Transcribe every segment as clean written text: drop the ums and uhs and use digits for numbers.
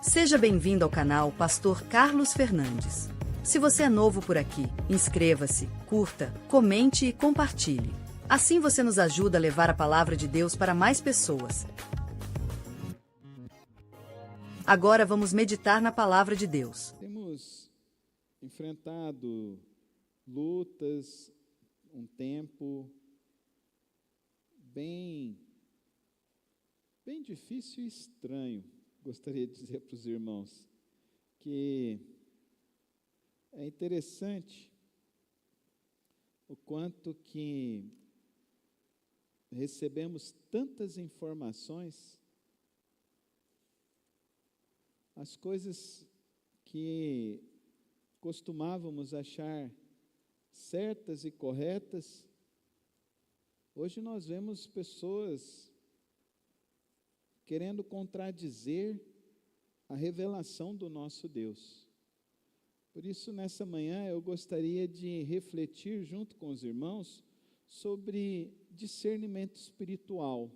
Seja bem-vindo ao canal Pastor Carlos Fernandes. Se você é novo por aqui, inscreva-se, curta, comente e compartilhe. Assim você nos ajuda a levar a palavra de Deus para mais pessoas. Agora vamos meditar na palavra de Deus. Temos enfrentado lutas, um tempo bem difícil e estranho. Gostaria de dizer para os irmãos que é interessante o quanto que recebemos tantas informações, as coisas que costumávamos achar certas e corretas, hoje nós vemos pessoas querendo contradizer a revelação do nosso Deus. Por isso, nessa manhã, eu gostaria de refletir junto com os irmãos sobre discernimento espiritual.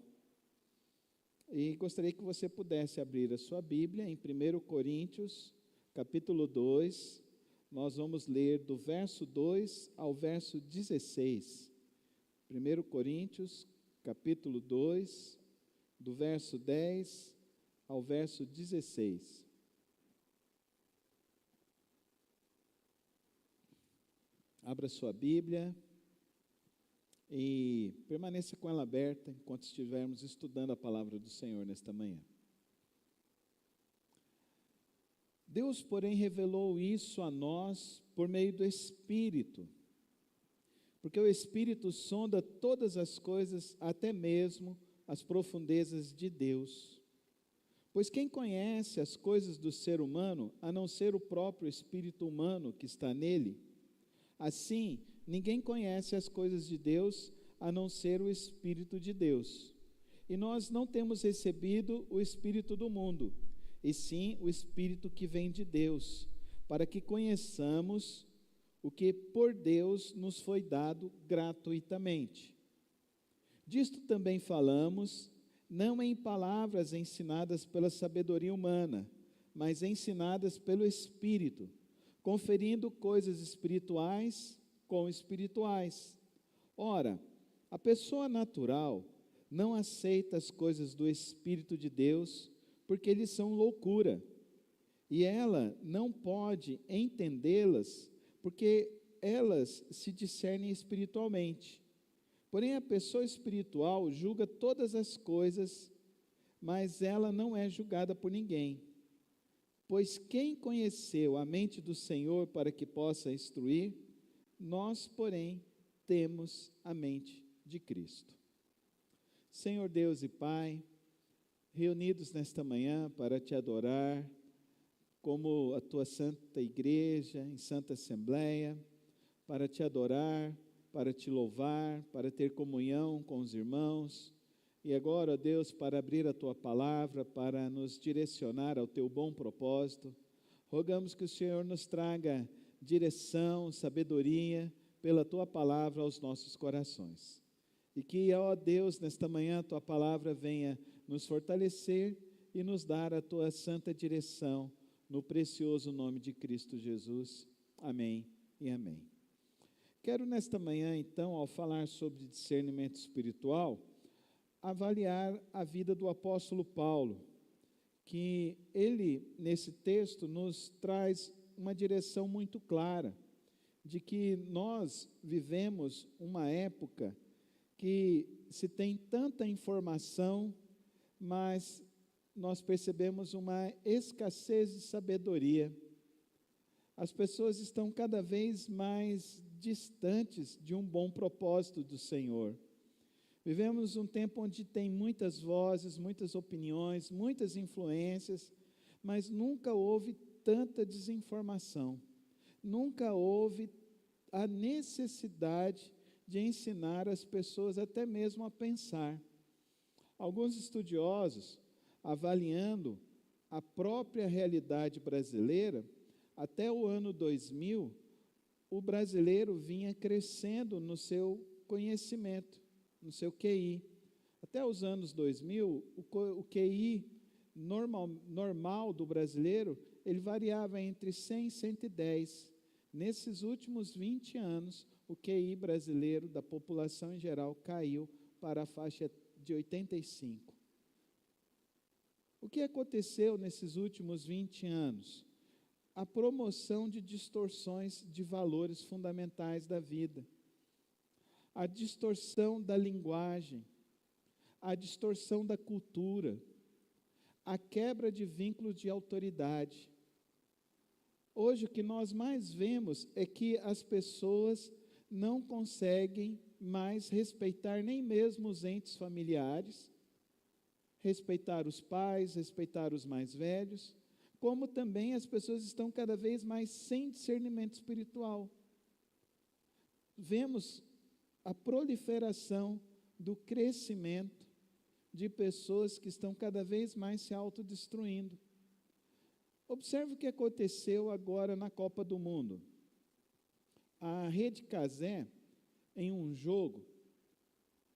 E gostaria que você pudesse abrir a sua Bíblia em 1 Coríntios, capítulo 2, nós vamos ler do verso 2 ao verso 16. 1 Coríntios, capítulo 2, do verso 10 ao verso 16. Abra sua Bíblia e permaneça com ela aberta enquanto estivermos estudando a palavra do Senhor nesta manhã. Deus, porém, revelou isso a nós por meio do Espírito, porque o Espírito sonda todas as coisas, até mesmo as profundezas de Deus. Pois quem conhece as coisas do ser humano, a não ser o próprio espírito humano que está nele? Assim, ninguém conhece as coisas de Deus, a não ser o Espírito de Deus. E nós não temos recebido o Espírito do mundo, e sim o Espírito que vem de Deus, para que conheçamos o que por Deus nos foi dado gratuitamente. Disto também falamos, não em palavras ensinadas pela sabedoria humana, mas ensinadas pelo Espírito, conferindo coisas espirituais com espirituais. Ora, a pessoa natural não aceita as coisas do Espírito de Deus, porque eles são loucura, e ela não pode entendê-las, porque elas se discernem espiritualmente. Porém, a pessoa espiritual julga todas as coisas, mas ela não é julgada por ninguém. Pois quem conheceu a mente do Senhor para que possa instruir? Nós, porém, temos a mente de Cristo. Senhor Deus e Pai, reunidos nesta manhã para te adorar, como a tua santa igreja, em santa assembleia, para te adorar, para te louvar, para ter comunhão com os irmãos, e agora, Deus, para abrir a tua palavra, para nos direcionar ao teu bom propósito, rogamos que o Senhor nos traga direção, sabedoria, pela tua palavra aos nossos corações. E que, ó Deus, nesta manhã a tua palavra venha nos fortalecer e nos dar a tua santa direção, no precioso nome de Cristo Jesus. Amém e amém. Quero nesta manhã, então, ao falar sobre discernimento espiritual, avaliar a vida do apóstolo Paulo, que ele, nesse texto, nos traz uma direção muito clara, de que nós vivemos uma época que se tem tanta informação, mas nós percebemos uma escassez de sabedoria. As pessoas estão cada vez mais distantes de um bom propósito do Senhor. Vivemos um tempo onde tem muitas vozes, muitas opiniões, muitas influências, mas nunca houve tanta desinformação. Nunca houve a necessidade de ensinar as pessoas até mesmo a pensar. Alguns estudiosos, avaliando a própria realidade brasileira, até o ano 2000, o brasileiro vinha crescendo no seu conhecimento, no seu QI. Até os anos 2000, o QI normal do brasileiro, ele variava entre 100 e 110. Nesses últimos 20 anos, o QI brasileiro, da população em geral, caiu para a faixa de 85. O que aconteceu nesses últimos 20 anos? A promoção de distorções de valores fundamentais da vida, a distorção da linguagem, a distorção da cultura, a quebra de vínculos de autoridade. Hoje, o que nós mais vemos é que as pessoas não conseguem mais respeitar nem mesmo os entes familiares, respeitar os pais, respeitar os mais velhos, como também as pessoas estão cada vez mais sem discernimento espiritual. Vemos a proliferação do crescimento de pessoas que estão cada vez mais se autodestruindo. Observe o que aconteceu agora na Copa do Mundo. A Rede Cazé, em um jogo,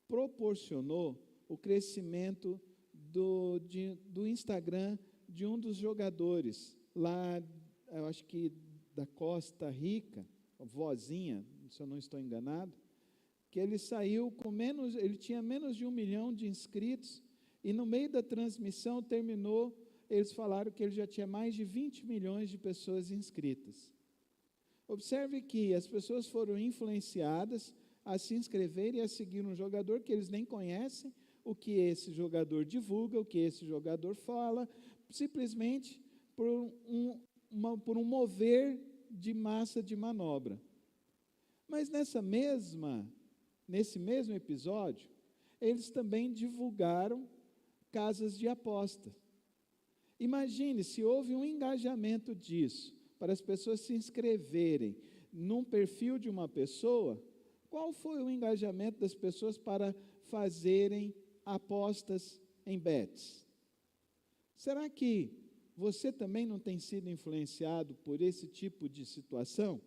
proporcionou o crescimento do Instagram de um dos jogadores, lá, eu acho que da Costa Rica, vozinha, se eu não estou enganado, que ele saiu com ele tinha menos de 1 milhão de inscritos, e no meio da transmissão terminou, eles falaram que ele já tinha mais de 20 milhões de pessoas inscritas. Observe que as pessoas foram influenciadas a se inscreverem e a seguir um jogador que eles nem conhecem, o que esse jogador divulga, o que esse jogador fala, simplesmente por um mover de massa de manobra. Mas nesse mesmo episódio, eles também divulgaram casas de aposta. Imagine se houve um engajamento disso, para as pessoas se inscreverem num perfil de uma pessoa, qual foi o engajamento das pessoas para fazerem apostas em bets? Será que você também não tem sido influenciado por esse tipo de situação?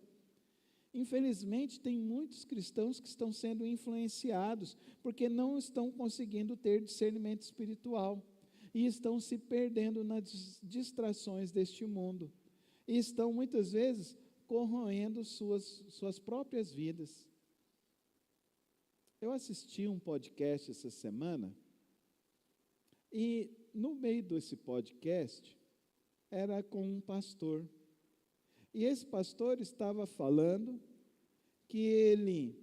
Infelizmente, tem muitos cristãos que estão sendo influenciados porque não estão conseguindo ter discernimento espiritual e estão se perdendo nas distrações deste mundo e estão, muitas vezes, corroendo suas próprias vidas. Eu assisti um podcast essa semana e, no meio desse podcast, era com um pastor. E esse pastor estava falando que ele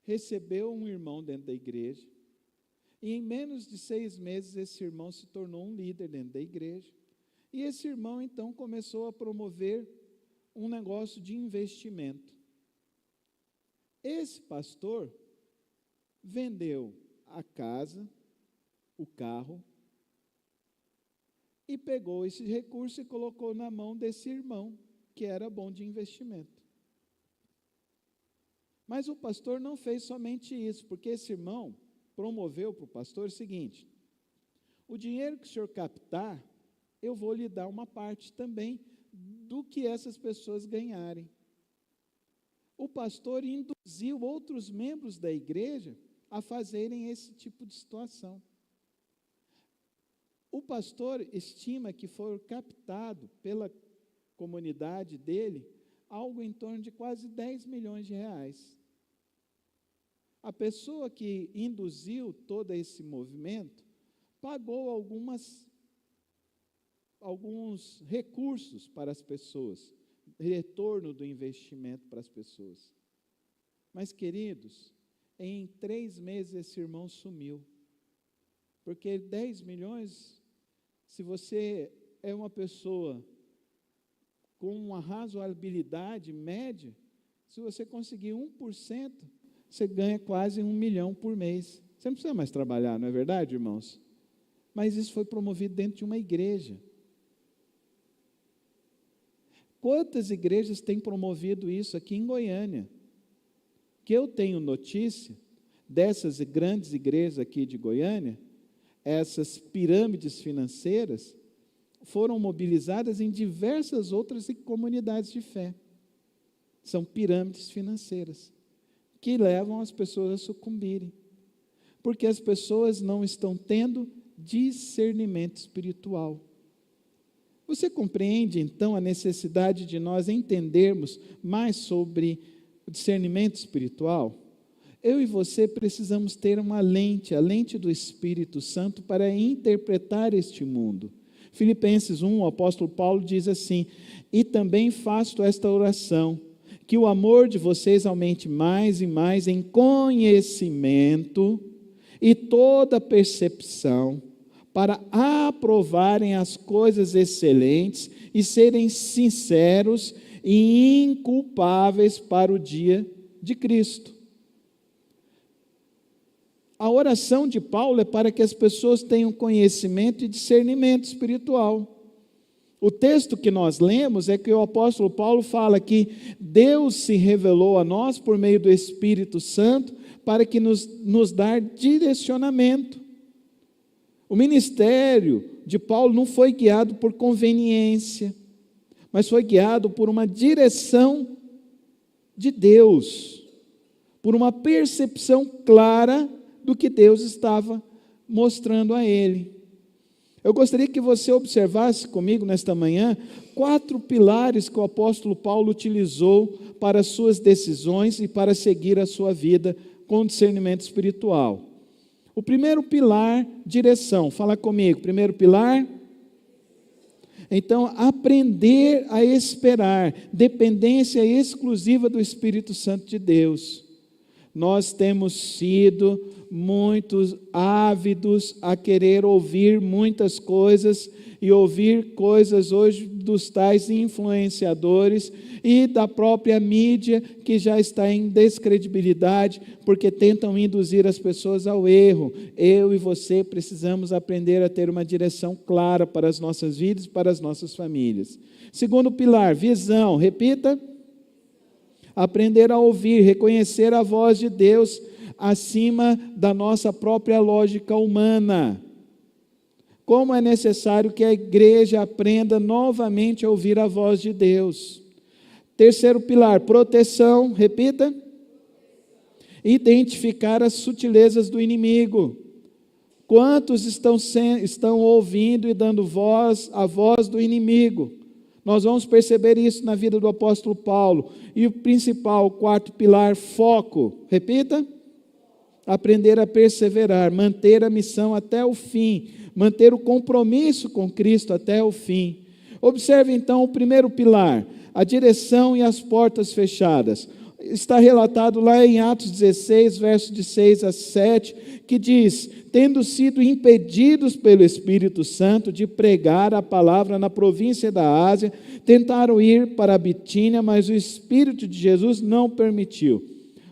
recebeu um irmão dentro da igreja, e em menos de 6 meses esse irmão se tornou um líder dentro da igreja, e esse irmão então começou a promover um negócio de investimento. Esse pastor vendeu a casa, o carro, e pegou esse recurso e colocou na mão desse irmão, que era bom de investimento. Mas o pastor não fez somente isso, porque esse irmão promoveu para o pastor o seguinte: o dinheiro que o senhor captar, eu vou lhe dar uma parte também do que essas pessoas ganharem. O pastor induziu outros membros da igreja a fazerem esse tipo de situação. O pastor estima que foi captado pela comunidade dele algo em torno de quase 10 milhões de reais. A pessoa que induziu todo esse movimento pagou alguns recursos para as pessoas, retorno do investimento para as pessoas. Mas, queridos, em 3 meses esse irmão sumiu, porque 10 milhões, se você é uma pessoa com uma razoabilidade média, se você conseguir 1%, você ganha quase 1 milhão por mês. Você não precisa mais trabalhar, não é verdade, irmãos? Mas isso foi promovido dentro de uma igreja. Quantas igrejas têm promovido isso aqui em Goiânia? Que eu tenho notícia dessas grandes igrejas aqui de Goiânia, essas pirâmides financeiras foram mobilizadas em diversas outras comunidades de fé. São pirâmides financeiras que levam as pessoas a sucumbirem, porque as pessoas não estão tendo discernimento espiritual. Você compreende, então, a necessidade de nós entendermos mais sobre o discernimento espiritual? Eu e você precisamos ter uma lente, a lente do Espírito Santo, para interpretar este mundo. Filipenses 1, o apóstolo Paulo diz assim: e também faço esta oração, que o amor de vocês aumente mais e mais em conhecimento e toda percepção, para aprovarem as coisas excelentes e serem sinceros e inculpáveis para o dia de Cristo. A oração de Paulo é para que as pessoas tenham conhecimento e discernimento espiritual. O texto que nós lemos é que o apóstolo Paulo fala que Deus se revelou a nós por meio do Espírito Santo para que nos dar direcionamento. O ministério de Paulo não foi guiado por conveniência, mas foi guiado por uma direção de Deus, por uma percepção clara do que Deus estava mostrando a ele. Eu gostaria que você observasse comigo nesta manhã 4 pilares que o apóstolo Paulo utilizou para as suas decisões e para seguir a sua vida com discernimento espiritual. O primeiro pilar, direção. Fala comigo. Primeiro pilar. Então, aprender a esperar. Dependência exclusiva do Espírito Santo de Deus. Nós temos sido muito ávidos a querer ouvir muitas coisas e ouvir coisas hoje dos tais influenciadores e da própria mídia que já está em descredibilidade porque tentam induzir as pessoas ao erro. Eu e você precisamos aprender a ter uma direção clara para as nossas vidas e para as nossas famílias. Segundo pilar, visão. Repita. Aprender a ouvir, reconhecer a voz de Deus acima da nossa própria lógica humana. Como é necessário que a igreja aprenda novamente a ouvir a voz de Deus. Terceiro pilar, proteção. Repita. Identificar as sutilezas do inimigo. Quantos estão ouvindo e dando voz à voz do inimigo? Nós vamos perceber isso na vida do apóstolo Paulo. E o principal, 4º pilar, foco. Repita. Aprender a perseverar, manter a missão até o fim, manter o compromisso com Cristo até o fim. Observe então o primeiro pilar, a direção e as portas fechadas. Está relatado lá em Atos 16, versos de 6 a 7, que diz: tendo sido impedidos pelo Espírito Santo de pregar a palavra na província da Ásia, tentaram ir para a Bitínia, mas o Espírito de Jesus não permitiu.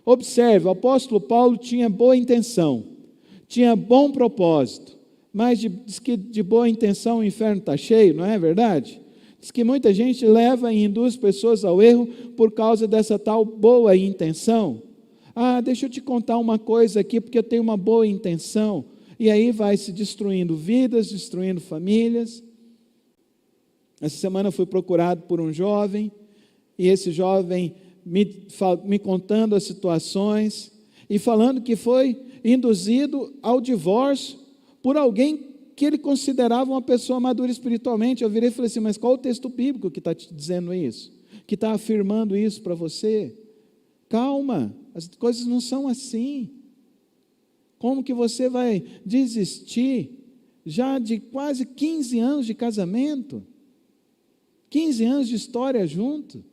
Observe, o apóstolo Paulo tinha boa intenção, tinha bom propósito, mas diz que de boa intenção o inferno está cheio, não é verdade? Diz que muita gente leva e induz pessoas ao erro por causa dessa tal boa intenção. Deixa eu te contar uma coisa aqui, porque eu tenho uma boa intenção. E aí vai se destruindo vidas, destruindo famílias. Essa semana eu fui procurado por um jovem, e esse jovem me contando as situações, e falando que foi induzido ao divórcio por alguém que ele considerava uma pessoa madura espiritualmente. Eu virei e falei assim: mas qual o texto bíblico que está te dizendo isso? Que está afirmando isso para você? Calma, as coisas não são assim. Como que você vai desistir já de quase 15 anos de casamento? 15 anos de história junto?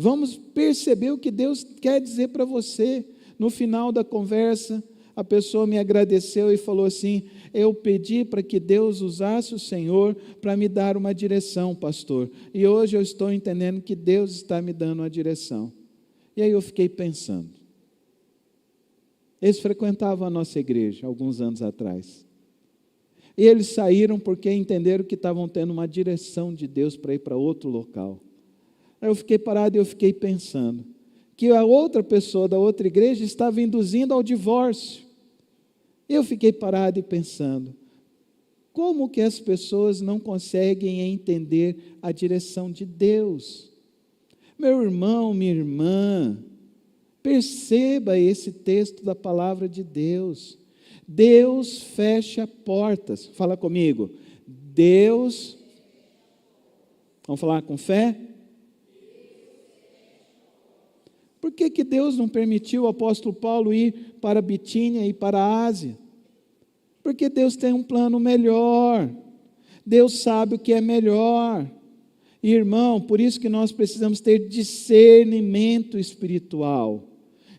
Vamos perceber o que Deus quer dizer para você. No final da conversa, a pessoa me agradeceu e falou assim: eu pedi para que Deus usasse o Senhor para me dar uma direção, pastor. E hoje eu estou entendendo que Deus está me dando uma direção. E aí eu fiquei pensando. Eles frequentavam a nossa igreja alguns anos atrás. E eles saíram porque entenderam que estavam tendo uma direção de Deus para ir para outro local. Aí eu fiquei parado e eu fiquei pensando que a outra pessoa da outra igreja estava induzindo ao divórcio. Eu fiquei parado e pensando, como que as pessoas não conseguem entender a direção de Deus? Meu irmão, minha irmã, perceba esse texto da palavra de Deus. Deus fecha portas. Fala comigo. Deus, vamos falar com fé? Por que Deus não permitiu o apóstolo Paulo ir para a Bitínia e para a Ásia? Porque Deus tem um plano melhor. Deus sabe o que é melhor. Irmão, por isso que nós precisamos ter discernimento espiritual.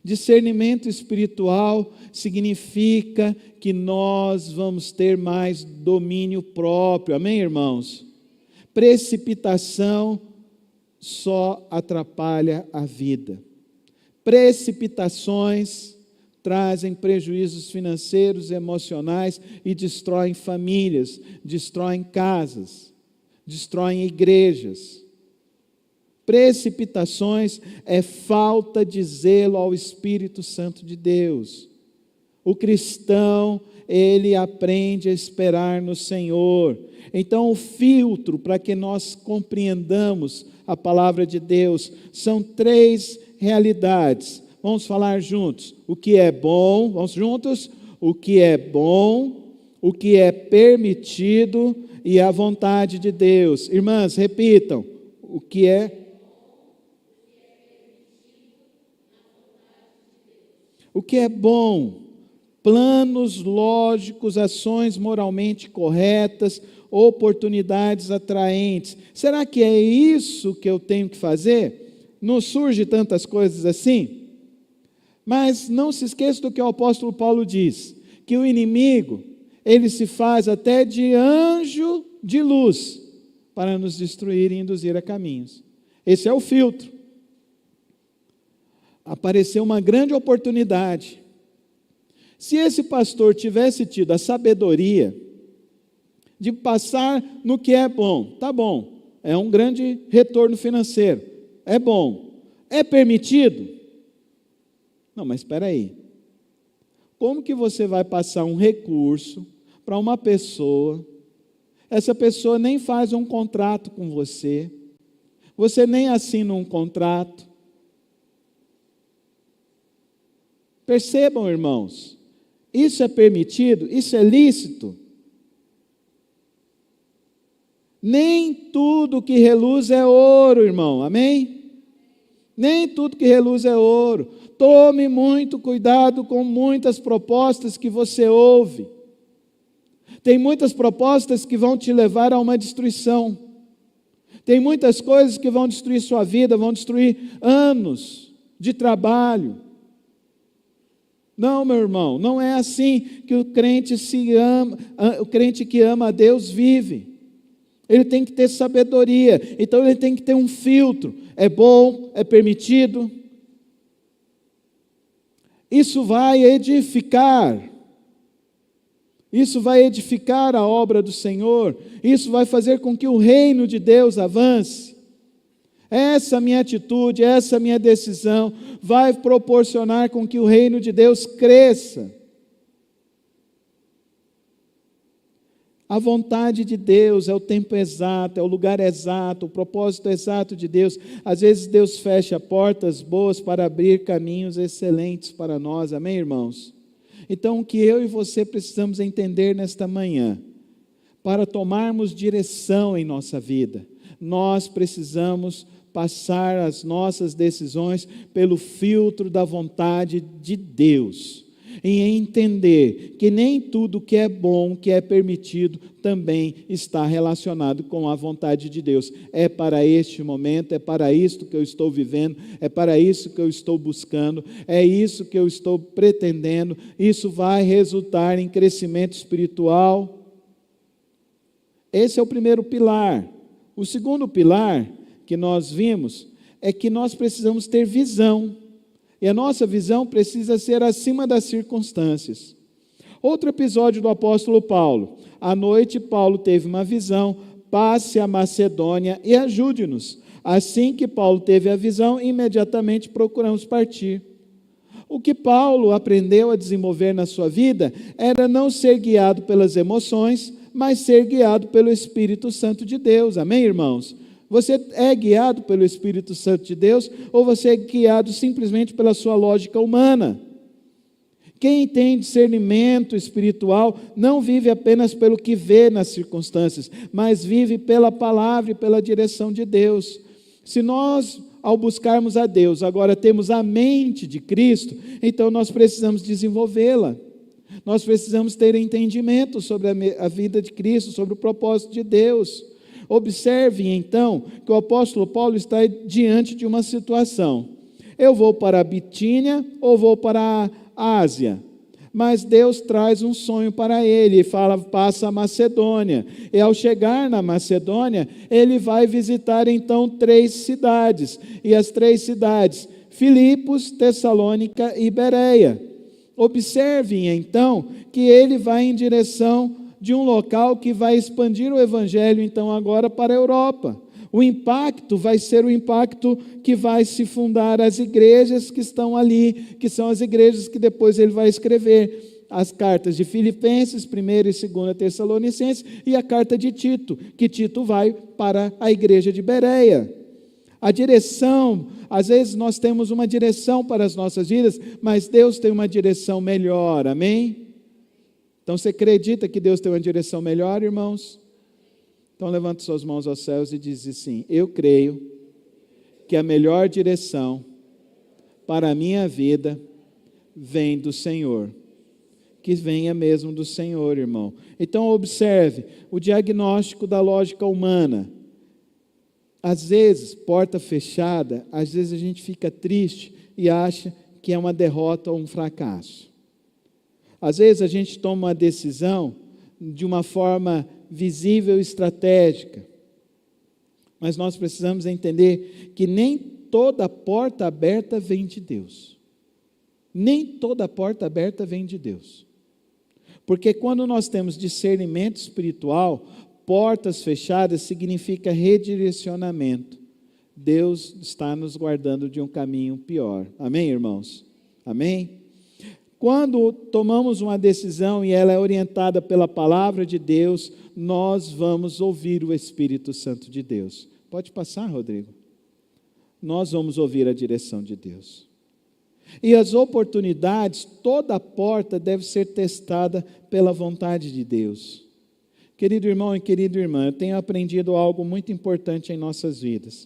Discernimento espiritual significa que nós vamos ter mais domínio próprio. Amém, irmãos? Precipitação só atrapalha a vida. Precipitações trazem prejuízos financeiros e emocionais e destroem famílias, destroem casas, destroem igrejas. Precipitações é falta de zelo ao Espírito Santo de Deus. O cristão, ele aprende a esperar no Senhor. Então, o filtro para que nós compreendamos a palavra de Deus são 3 realidades. Vamos falar juntos. O que é bom, vamos juntos? O que é bom, o que é permitido e a vontade de Deus. Irmãs, repitam. O que é bom, planos lógicos, ações moralmente corretas, oportunidades atraentes. Será que é isso que eu tenho que fazer? Não surge tantas coisas assim? Mas não se esqueça do que o apóstolo Paulo diz, que o inimigo, ele se faz até de anjo de luz, para nos destruir e induzir a caminhos. Esse é o filtro. Apareceu uma grande oportunidade. Se esse pastor tivesse tido a sabedoria de passar no que é bom, tá bom, é um grande retorno financeiro, é bom, é permitido? Não, mas espera aí. Como que você vai passar um recurso para uma pessoa, essa pessoa nem faz um contrato com você, você nem assina um contrato? Percebam, irmãos, isso é permitido, isso é lícito. Nem tudo que reluz é ouro, irmão, amém? Nem tudo que reluz é ouro. Tome muito cuidado com muitas propostas que você ouve. Tem muitas propostas que vão te levar a uma destruição. Tem muitas coisas que vão destruir sua vida, vão destruir anos de trabalho. Não, meu irmão, não é assim que o crente o crente que ama a Deus vive. Ele tem que ter sabedoria, então ele tem que ter um filtro. É bom, é permitido. Isso vai edificar. Isso vai edificar a obra do Senhor. Isso vai fazer com que o reino de Deus avance. Essa minha atitude, essa minha decisão vai proporcionar com que o reino de Deus cresça. A vontade de Deus é o tempo exato, é o lugar exato, o propósito exato de Deus. Às vezes Deus fecha portas boas para abrir caminhos excelentes para nós. Amém, irmãos? Então, o que eu e você precisamos entender nesta manhã, para tomarmos direção em nossa vida, nós precisamos passar as nossas decisões pelo filtro da vontade de Deus, e entender que nem tudo que é bom, que é permitido, também está relacionado com a vontade de Deus. É para este momento, é para isto que eu estou vivendo, é para isso que eu estou buscando, é isso que eu estou pretendendo, isso vai resultar em crescimento espiritual. Esse é o primeiro pilar. O segundo pilar que nós vimos é que nós precisamos ter visão. E a nossa visão precisa ser acima das circunstâncias. Outro episódio do apóstolo Paulo. À noite, Paulo teve uma visão: passe a Macedônia e ajude-nos. Assim que Paulo teve a visão, imediatamente procuramos partir. O que Paulo aprendeu a desenvolver na sua vida era não ser guiado pelas emoções, mas ser guiado pelo Espírito Santo de Deus. Amém, irmãos? Você é guiado pelo Espírito Santo de Deus ou você é guiado simplesmente pela sua lógica humana, Quem tem discernimento espiritual não vive apenas pelo que vê nas circunstâncias, mas vive pela palavra e pela direção de Deus. Se nós, ao buscarmos a Deus, agora temos a mente de Cristo, então nós precisamos desenvolvê-la. Nós precisamos ter entendimento sobre a vida de Cristo, sobre o propósito de Deus. Observe, então, que o apóstolo Paulo está diante de uma situação. Eu vou para a Bitínia ou vou para a Ásia? Mas Deus traz um sonho para ele e fala, passa a Macedônia. E ao chegar na Macedônia, ele vai visitar então 3 cidades. E as 3 cidades, Filipos, Tessalônica e Bereia. Observem então que ele vai em direção de um local que vai expandir o evangelho então agora para a Europa. O impacto vai ser o impacto que vai se fundar as igrejas que estão ali, que são as igrejas que depois ele vai escrever. As cartas de Filipenses, 1ª e 2ª Tessalonicenses, e a carta de Tito, que Tito vai para a igreja de Bereia. A direção, às vezes nós temos uma direção para as nossas vidas, mas Deus tem uma direção melhor, amém? Então você acredita que Deus tem uma direção melhor, irmãos? Então levante suas mãos aos céus e diz assim, eu creio que a melhor direção para a minha vida vem do Senhor. Que venha mesmo do Senhor, irmão. Então observe, o diagnóstico da lógica humana. Às vezes, porta fechada, às vezes a gente fica triste e acha que é uma derrota ou um fracasso. Às vezes a gente toma uma decisão de uma forma visível e estratégica. Mas nós precisamos entender que nem toda porta aberta vem de Deus. Nem toda porta aberta vem de Deus. Porque quando nós temos discernimento espiritual, portas fechadas significa redirecionamento. Deus está nos guardando de um caminho pior. Amém, irmãos? Amém? Quando tomamos uma decisão e ela é orientada pela palavra de Deus, nós vamos ouvir o Espírito Santo de Deus. Pode passar, Rodrigo? Nós vamos ouvir a direção de Deus. E as oportunidades, toda porta deve ser testada pela vontade de Deus. Querido irmão e querida irmã, eu tenho aprendido algo muito importante em nossas vidas.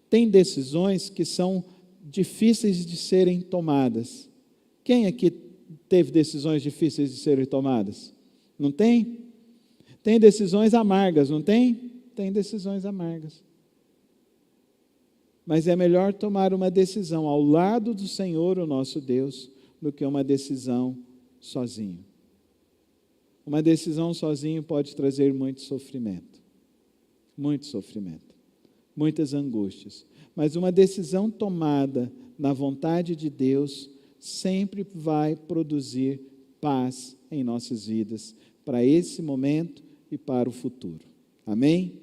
Tem decisões que são difíceis de serem tomadas. Quem aqui teve decisões difíceis de serem tomadas? Não tem? Tem decisões amargas, não tem? Tem decisões amargas. Mas é melhor tomar uma decisão ao lado do Senhor, o nosso Deus, do que uma decisão sozinho. Uma decisão sozinho pode trazer muito sofrimento, muitas angústias. Mas uma decisão tomada na vontade de Deus sempre vai produzir paz em nossas vidas, para esse momento e para o futuro. Amém?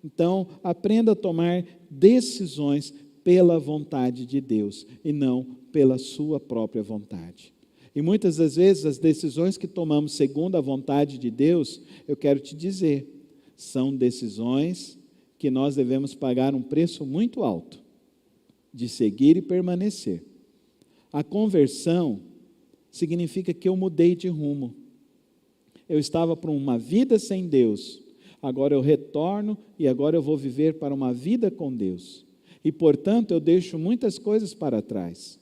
Então, aprenda a tomar decisões pela vontade de Deus e não pela sua própria vontade. E muitas das vezes as decisões que tomamos segundo a vontade de Deus, eu quero te dizer, são decisões que nós devemos pagar um preço muito alto de seguir e permanecer. A conversão significa que eu mudei de rumo. Eu estava para uma vida sem Deus, agora eu retorno e agora eu vou viver para uma vida com Deus. E, portanto, eu deixo muitas coisas para trás.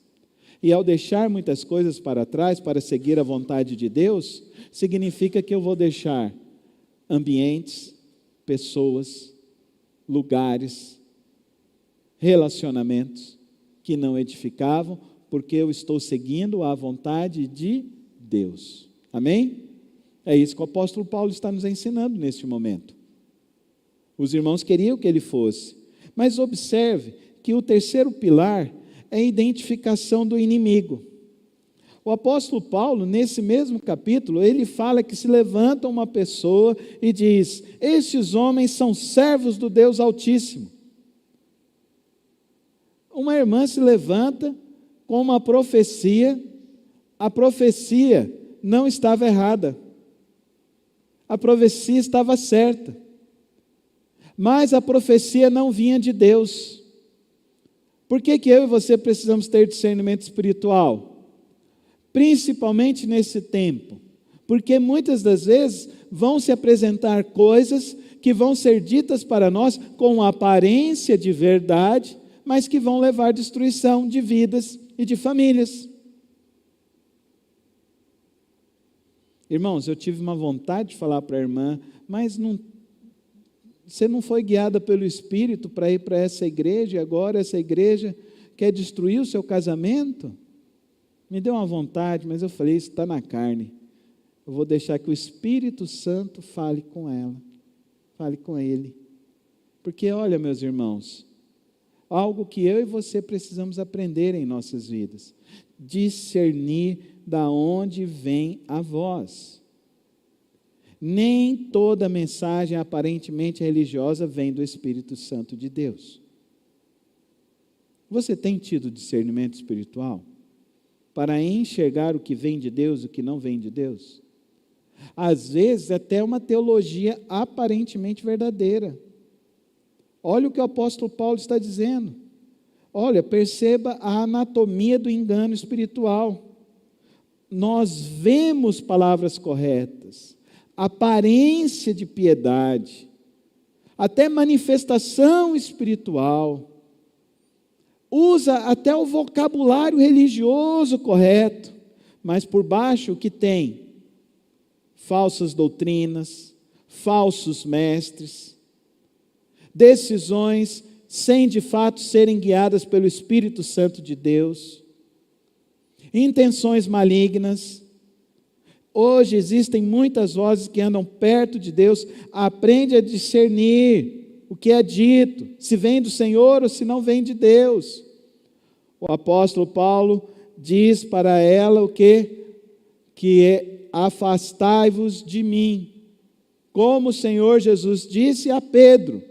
E ao deixar muitas coisas para trás, para seguir a vontade de Deus, significa que eu vou deixar ambientes, pessoas, lugares, relacionamentos que não edificavam, porque eu estou seguindo a vontade de Deus. Amém? É isso que o apóstolo Paulo está nos ensinando neste momento. Os irmãos queriam que ele fosse, mas observe que o terceiro pilar é a identificação do inimigo. O apóstolo Paulo, nesse mesmo capítulo, ele fala que se levanta uma pessoa e diz, estes homens são servos do Deus Altíssimo. Uma irmã se levanta com uma profecia, a profecia não estava errada, a profecia estava certa, mas a profecia não vinha de Deus. Por que eu e você precisamos ter discernimento espiritual? principalmente nesse tempo, porque muitas das vezes vão se apresentar coisas que vão ser ditas para nós com aparência de verdade, mas que vão levar à destruição de vidas e de famílias. Irmãos, eu tive uma vontade de falar para a irmã, mas você não foi guiada pelo Espírito para ir para essa igreja, e agora essa igreja quer destruir o seu casamento? Me deu uma vontade, mas eu falei, isso está na carne. Eu vou deixar que o Espírito Santo fale com ela, fale com ele. Porque olha, meus irmãos, algo que eu e você precisamos aprender em nossas vidas, discernir da onde vem a voz. Nem toda mensagem aparentemente religiosa vem do Espírito Santo de Deus. Você tem tido discernimento espiritual para enxergar o que vem de Deus e o que não vem de Deus? Às vezes até uma teologia aparentemente verdadeira. Olha o que o apóstolo Paulo está dizendo. Olha, perceba a anatomia do engano espiritual. Nós vemos palavras corretas, aparência de piedade, até manifestação espiritual, usa até o vocabulário religioso correto, mas por baixo o que tem? Falsas doutrinas, falsos mestres, decisões sem de fato serem guiadas pelo Espírito Santo de Deus, intenções malignas. Hoje existem muitas vozes que andam perto de Deus. Aprende a discernir o que é dito, se vem do Senhor ou se não vem de Deus. O apóstolo Paulo diz para ela o quê? Que é: afastai-vos de mim, como o Senhor Jesus disse a Pedro.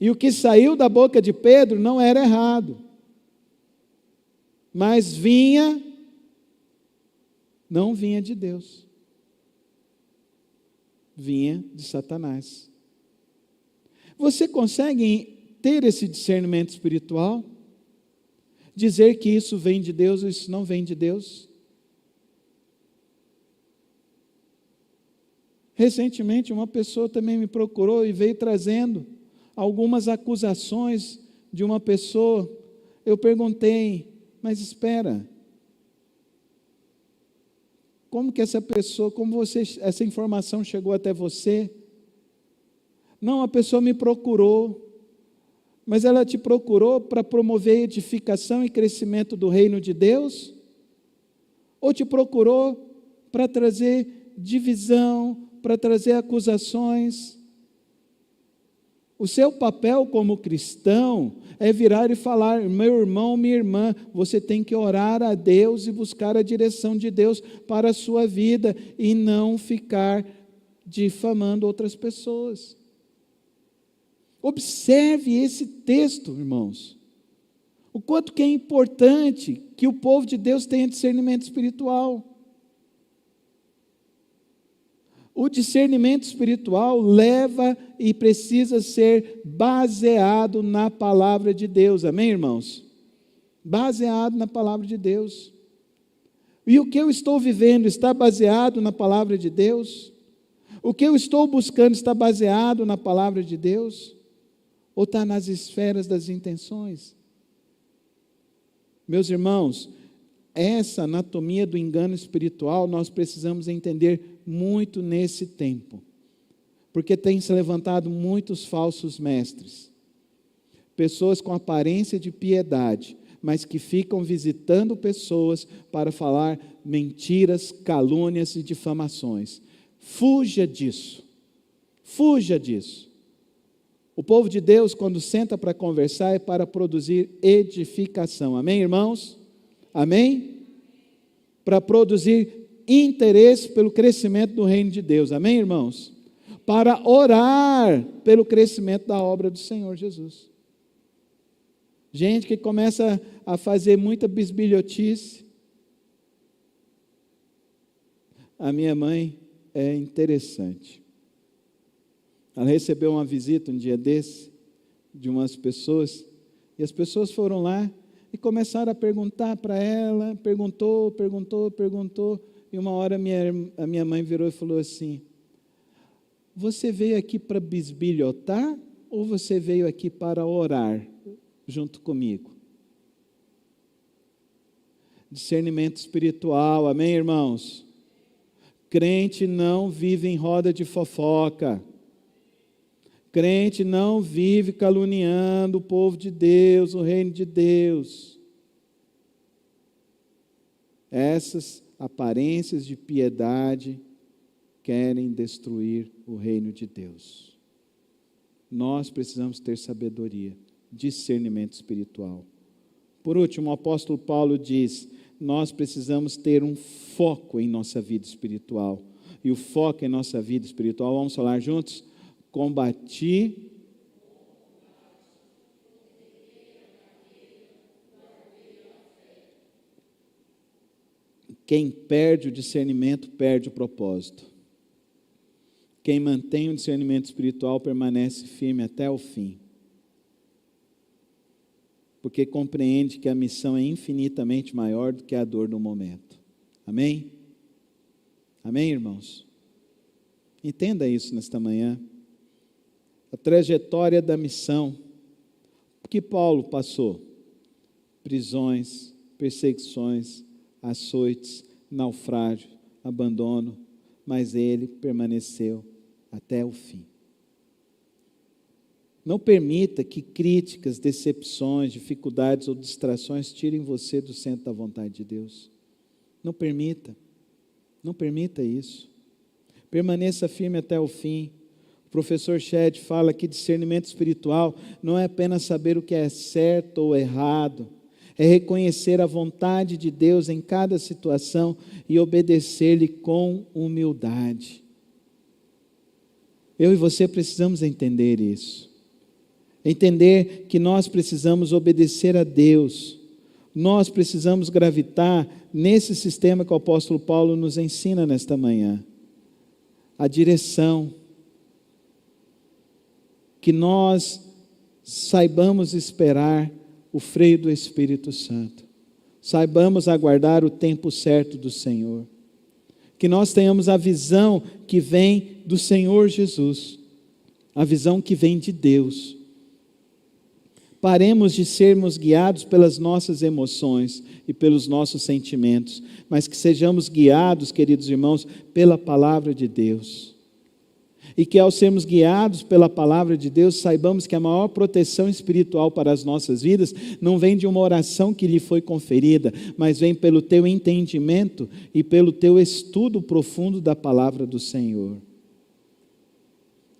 E o que saiu da boca de Pedro não era errado, mas não vinha de Deus, vinha de Satanás. Você consegue ter esse discernimento espiritual? Dizer que isso vem de Deus ou isso não vem de Deus? Recentemente uma pessoa também me procurou e veio trazendo algumas acusações de uma pessoa. Eu perguntei, mas espera, como que essa informação chegou até você? Não, a pessoa me procurou, mas ela te procurou para promover edificação e crescimento do reino de Deus? Ou te procurou para trazer divisão, para trazer acusações? O seu papel como cristão é virar e falar: meu irmão, minha irmã, você tem que orar a Deus e buscar a direção de Deus para a sua vida e não ficar difamando outras pessoas. Observe esse texto, irmãos. O quanto que é importante que o povo de Deus tenha discernimento espiritual. O discernimento espiritual leva e precisa ser baseado na palavra de Deus. Amém, irmãos? Baseado na palavra de Deus. E o que eu estou vivendo está baseado na palavra de Deus? O que eu estou buscando está baseado na palavra de Deus? Ou está nas esferas das intenções? Meus irmãos, essa anatomia do engano espiritual nós precisamos entender muito nesse tempo, porque tem se levantado muitos falsos mestres, pessoas com aparência de piedade, mas que ficam visitando pessoas para falar mentiras, calúnias e difamações. Fuja disso, fuja disso. O povo de Deus, quando senta para conversar, é para produzir edificação. Amém, irmãos? Amém? Para produzir interesse pelo crescimento do reino de Deus. Amém, irmãos? Para orar pelo crescimento da obra do Senhor Jesus. Gente que começa a fazer muita bisbilhotice. A minha mãe é interessante. Ela recebeu uma visita um dia desse, de umas pessoas, e as pessoas foram lá E começaram a perguntar para ela, perguntou, e uma hora a minha mãe virou e falou assim: você veio aqui para bisbilhotar ou você veio aqui para orar junto comigo? Discernimento espiritual, amém, irmãos? Crente não vive em roda de fofoca. Crente não vive caluniando o povo de Deus, o reino de Deus. Essas aparências de piedade querem destruir o reino de Deus. Nós precisamos ter sabedoria, discernimento espiritual. Por último, o apóstolo Paulo diz: nós precisamos ter um foco em nossa vida espiritual. E o foco em nossa vida espiritual, vamos falar juntos? Combati quem perde o discernimento, perde o propósito. Quem mantém o discernimento espiritual permanece firme até o fim. Porque compreende que a missão é infinitamente maior do que a dor do momento. Amém? Amém, irmãos? Entenda isso nesta manhã. A trajetória da missão. O que Paulo passou? Prisões, perseguições, açoites, naufrágio, abandono, mas ele permaneceu até o fim. Não permita que críticas, decepções, dificuldades ou distrações tirem você do centro da vontade de Deus. Não permita isso. Permaneça firme até o fim. O professor Shedd fala que discernimento espiritual não é apenas saber o que é certo ou errado, é reconhecer a vontade de Deus em cada situação e obedecer-lhe com humildade. Eu e você precisamos entender isso. Entender que nós precisamos obedecer a Deus. Nós precisamos gravitar nesse sistema que o apóstolo Paulo nos ensina nesta manhã. A direção. Que nós saibamos esperar o freio do Espírito Santo. Saibamos aguardar o tempo certo do Senhor. Que nós tenhamos a visão que vem do Senhor Jesus. A visão que vem de Deus. Paremos de sermos guiados pelas nossas emoções e pelos nossos sentimentos, mas que sejamos guiados, queridos irmãos, pela palavra de Deus. E que ao sermos guiados pela palavra de Deus, saibamos que a maior proteção espiritual para as nossas vidas não vem de uma oração que lhe foi conferida, mas vem pelo teu entendimento e pelo teu estudo profundo da palavra do Senhor.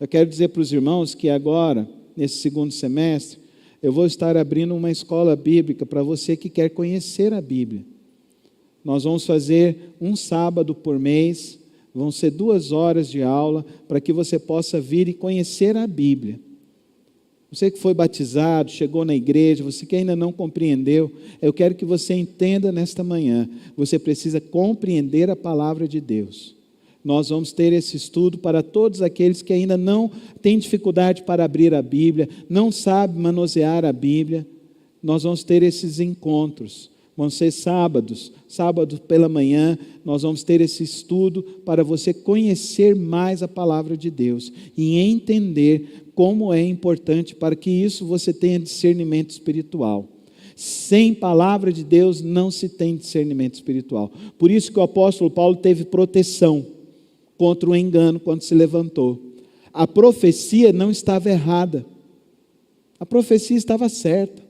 Eu quero dizer para os irmãos que agora, nesse segundo semestre, eu vou estar abrindo uma escola bíblica para você que quer conhecer a Bíblia. Nós vamos fazer um sábado por mês, vão ser 2 horas de aula, para que você possa vir e conhecer a Bíblia. Você que foi batizado, chegou na igreja, você que ainda não compreendeu, eu quero que você entenda nesta manhã, você precisa compreender a palavra de Deus. Nós vamos ter esse estudo para todos aqueles que ainda não têm dificuldade para abrir a Bíblia, não sabem manusear a Bíblia. Nós vamos ter esses encontros, vão ser sábados, sábado pela manhã, nós vamos ter esse estudo para você conhecer mais a palavra de Deus e entender como é importante para que isso você tenha discernimento espiritual. Sem palavra de Deus não se tem discernimento espiritual. Por isso que o apóstolo Paulo teve proteção contra o engano quando se levantou. A profecia não estava errada. A profecia estava certa.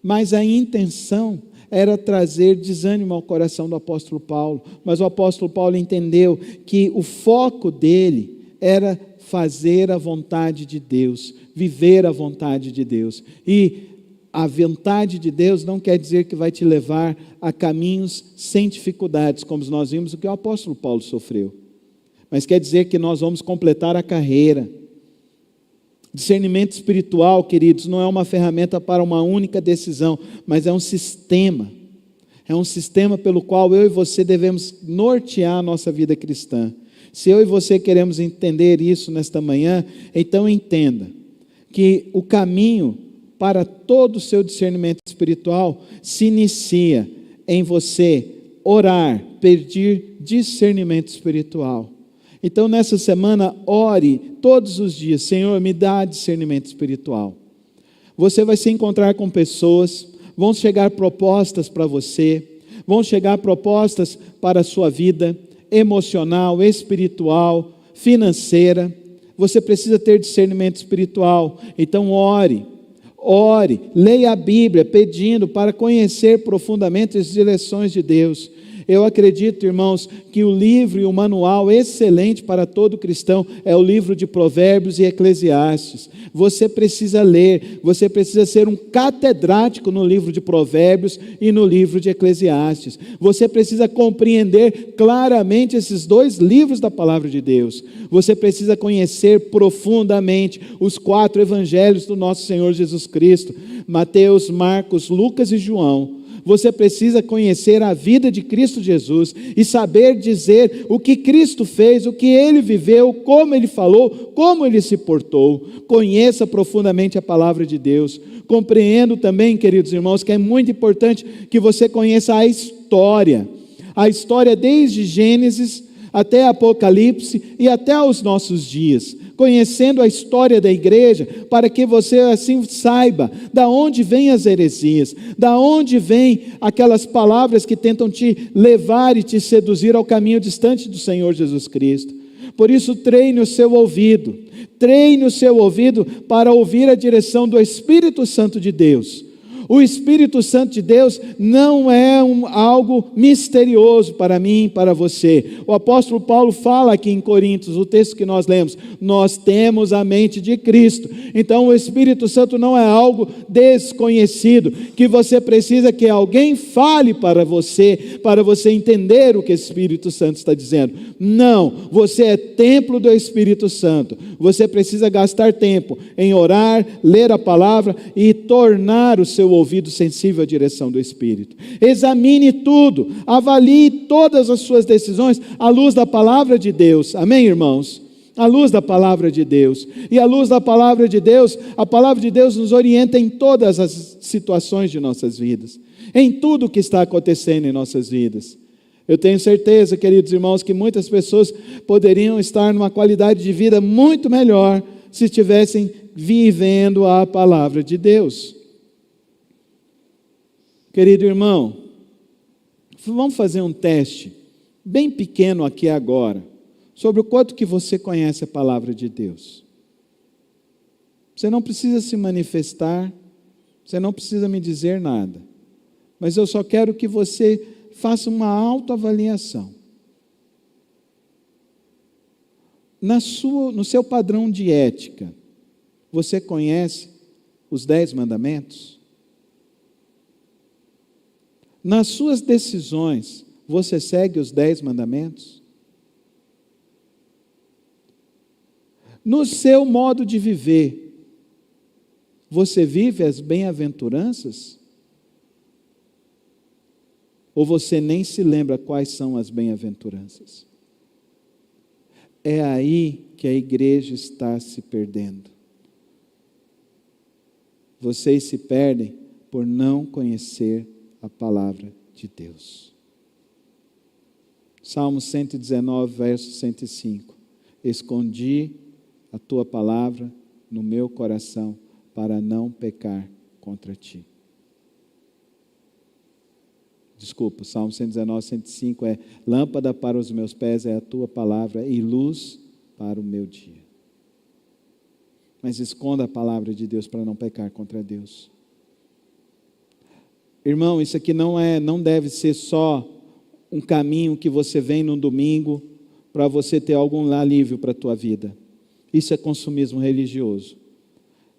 Mas a intenção era trazer desânimo ao coração do apóstolo Paulo. Mas o apóstolo Paulo entendeu que o foco dele era fazer a vontade de Deus, viver a vontade de Deus. E a vontade de Deus não quer dizer que vai te levar a caminhos sem dificuldades, como nós vimos o que o apóstolo Paulo sofreu. Mas quer dizer que nós vamos completar a carreira. Discernimento espiritual, queridos, não é uma ferramenta para uma única decisão, mas é um sistema. É um sistema pelo qual eu e você devemos nortear a nossa vida cristã. Se eu e você queremos entender isso nesta manhã, então entenda que o caminho para todo o seu discernimento espiritual se inicia em você orar, pedir discernimento espiritual. Então, nessa semana, ore todos os dias: Senhor, me dá discernimento espiritual. Você vai se encontrar com pessoas, vão chegar propostas para você, vão chegar propostas para a sua vida emocional, espiritual, financeira. Você precisa ter discernimento espiritual. Então ore, leia a Bíblia pedindo para conhecer profundamente as direções de Deus. Eu acredito, irmãos, que o livro e o manual excelente para todo cristão é o livro de Provérbios e Eclesiastes. Você precisa ler, você precisa ser um catedrático no livro de Provérbios e no livro de Eclesiastes. Você precisa compreender claramente esses dois livros da palavra de Deus. Você precisa conhecer profundamente os 4 evangelhos do nosso Senhor Jesus Cristo: Mateus, Marcos, Lucas e João. Você precisa conhecer a vida de Cristo Jesus e saber dizer o que Cristo fez, o que Ele viveu, como Ele falou, como Ele se portou. Conheça profundamente a palavra de Deus. Compreendo também, queridos irmãos, que é muito importante que você conheça a história desde Gênesis até Apocalipse e até os nossos dias, conhecendo a história da igreja, para que você assim saiba da onde vêm as heresias, da onde vêm aquelas palavras que tentam te levar e te seduzir ao caminho distante do Senhor Jesus Cristo. Por isso, treine o seu ouvido para ouvir a direção do Espírito Santo de Deus. O Espírito Santo de Deus não é algo misterioso para mim e para você. O apóstolo Paulo fala aqui em Coríntios, o texto que nós lemos: nós temos a mente de Cristo. Então o Espírito Santo não é algo desconhecido, que você precisa que alguém fale para você entender o que o Espírito Santo está dizendo. Não, você é templo do Espírito Santo. Você precisa gastar tempo em orar, ler a palavra e tornar o seu ouvido sensível à direção do Espírito. Examine tudo, avalie todas as suas decisões à luz da palavra de Deus. Amém, irmãos? À luz da palavra de Deus. E à luz da palavra de Deus, a palavra de Deus nos orienta em todas as situações de nossas vidas, em tudo o que está acontecendo em nossas vidas. Eu tenho certeza, queridos irmãos, que muitas pessoas poderiam estar numa qualidade de vida muito melhor se estivessem vivendo a palavra de Deus. Querido irmão, vamos fazer um teste bem pequeno aqui agora, sobre o quanto que você conhece a palavra de Deus. Você não precisa se manifestar, você não precisa me dizer nada, mas eu só quero que você faça uma autoavaliação. No seu padrão de ética, você conhece os 10 mandamentos? Nas suas decisões, você segue os 10 mandamentos? No seu modo de viver, você vive as bem-aventuranças? Ou você nem se lembra quais são as bem-aventuranças? É aí que a igreja está se perdendo. Vocês se perdem por não conhecer a palavra de Deus. Salmo 119, verso 105. Escondi a tua palavra no meu coração para não pecar contra ti. Desculpa, Salmo 119, 105 é: lâmpada para os meus pés é a tua palavra e luz para o meu dia. Mas esconda a palavra de Deus para não pecar contra Deus. Irmão, isso aqui não deve ser só um caminho que você vem no domingo para você ter algum alívio para a tua vida. Isso é consumismo religioso.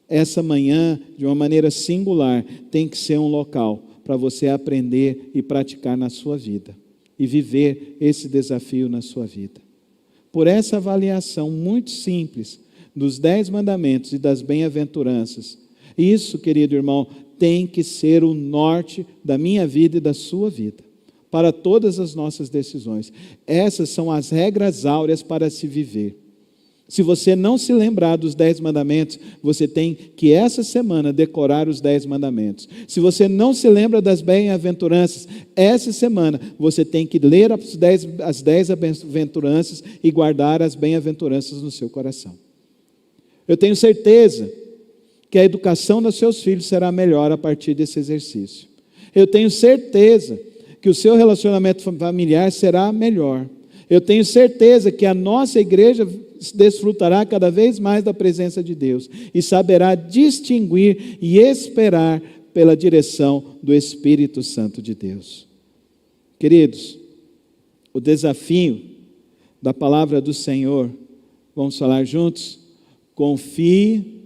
Essa manhã, de uma maneira singular, tem que ser um local para você aprender e praticar na sua vida e viver esse desafio na sua vida. Por essa avaliação muito simples dos 10 mandamentos e das bem-aventuranças, isso, querido irmão, tem que ser o norte da minha vida e da sua vida, para todas as nossas decisões. Essas são as regras áureas para se viver. Se você não se lembrar dos 10 mandamentos, você tem que essa semana decorar os 10 mandamentos. Se você não se lembra das bem-aventuranças, essa semana você tem que ler as 10 bem-aventuranças e guardar as bem-aventuranças no seu coração. Eu tenho certeza que a educação dos seus filhos será melhor a partir desse exercício. Eu tenho certeza que o seu relacionamento familiar será melhor. Eu tenho certeza que a nossa igreja desfrutará cada vez mais da presença de Deus e saberá distinguir e esperar pela direção do Espírito Santo de Deus. Queridos, o desafio da palavra do Senhor, vamos falar juntos? Confie.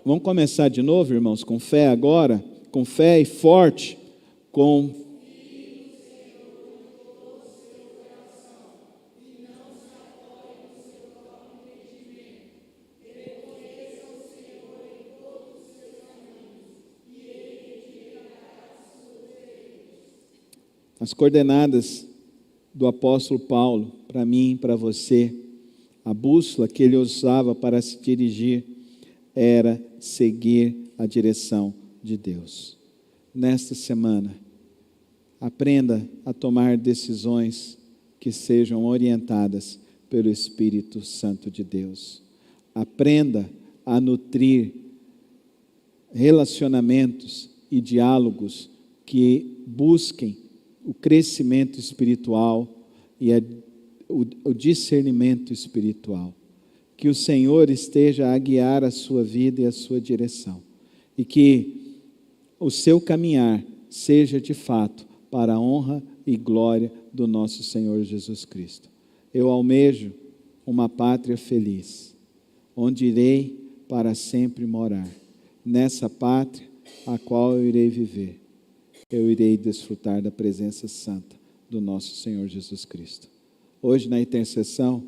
Vamos começar de novo, irmãos, com fé agora, com fé e forte, com as coordenadas do apóstolo Paulo, para mim, para você, a bússola que ele usava para se dirigir era seguir a direção de Deus. Nesta semana, aprenda a tomar decisões que sejam orientadas pelo Espírito Santo de Deus. Aprenda a nutrir relacionamentos e diálogos que busquem o crescimento espiritual e o discernimento espiritual. Que o Senhor esteja a guiar a sua vida e a sua direção. E que o seu caminhar seja de fato para a honra e glória do nosso Senhor Jesus Cristo. Eu almejo uma pátria feliz, onde irei para sempre morar. Nessa pátria a qual eu irei viver, eu irei desfrutar da presença santa do nosso Senhor Jesus Cristo. Hoje na intercessão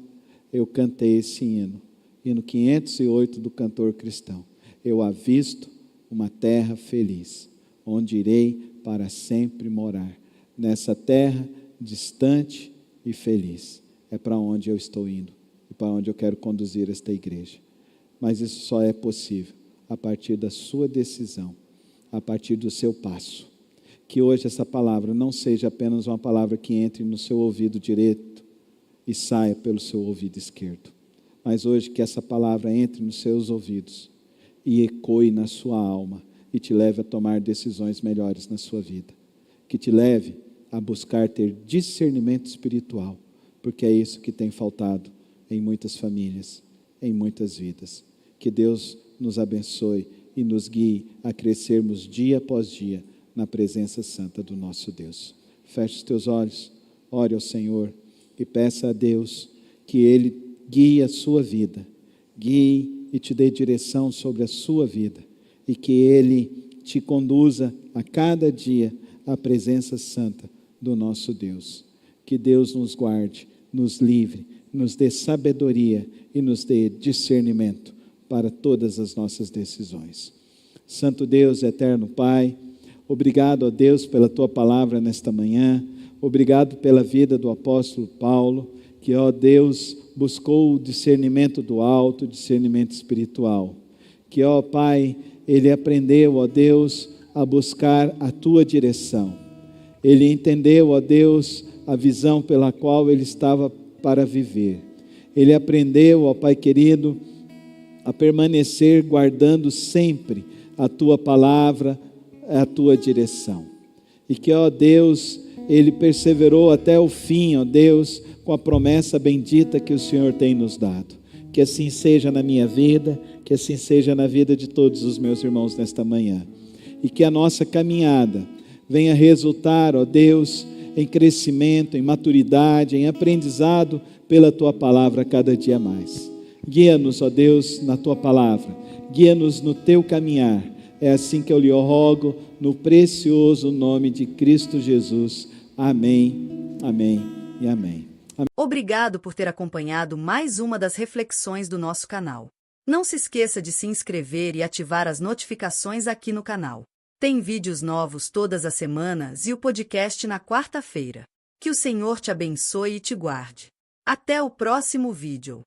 eu cantei esse hino 508 do cantor cristão. Eu avisto uma terra feliz, onde irei para sempre morar. Nessa terra distante e feliz, é para onde eu estou indo e para onde eu quero conduzir esta igreja. Mas isso só é possível a partir da sua decisão, a partir do seu passo. Que hoje essa palavra não seja apenas uma palavra que entre no seu ouvido direito e saia pelo seu ouvido esquerdo, mas hoje que essa palavra entre nos seus ouvidos e ecoe na sua alma e te leve a tomar decisões melhores na sua vida. Que te leve a buscar ter discernimento espiritual, porque é isso que tem faltado em muitas famílias, em muitas vidas. Que Deus nos abençoe e nos guie a crescermos dia após dia na presença santa do nosso Deus. Feche os teus olhos, ore ao Senhor e peça a Deus que Ele guie a sua vida, guie e te dê direção sobre a sua vida e que Ele te conduza a cada dia à presença santa do nosso Deus. Que Deus nos guarde, nos livre, nos dê sabedoria e nos dê discernimento para todas as nossas decisões. Santo Deus, eterno Pai, obrigado, ó Deus, pela Tua palavra nesta manhã, obrigado pela vida do apóstolo Paulo, que, ó Deus, buscou o discernimento do alto, o discernimento espiritual. Que, ó Pai, ele aprendeu, ó Deus, a buscar a Tua direção. Ele entendeu, ó Deus, a visão pela qual ele estava para viver. Ele aprendeu, ó Pai querido, a permanecer guardando sempre a Tua palavra, a Tua direção. E que, ó Deus, ele perseverou até o fim, ó Deus, com a promessa bendita que o Senhor tem nos dado. Que assim seja na minha vida, que assim seja na vida de todos os meus irmãos nesta manhã. E que a nossa caminhada venha resultar, ó Deus, em crescimento, em maturidade, em aprendizado pela Tua palavra cada dia mais. Guia-nos, ó Deus, na Tua palavra. Guia-nos no Teu caminhar. É assim que eu lhe rogo, no precioso nome de Cristo Jesus. Amém, amém e amém. Obrigado por ter acompanhado mais uma das reflexões do nosso canal. Não se esqueça de se inscrever e ativar as notificações aqui no canal. Tem vídeos novos todas as semanas e o podcast na quarta-feira. Que o Senhor te abençoe e te guarde. Até o próximo vídeo.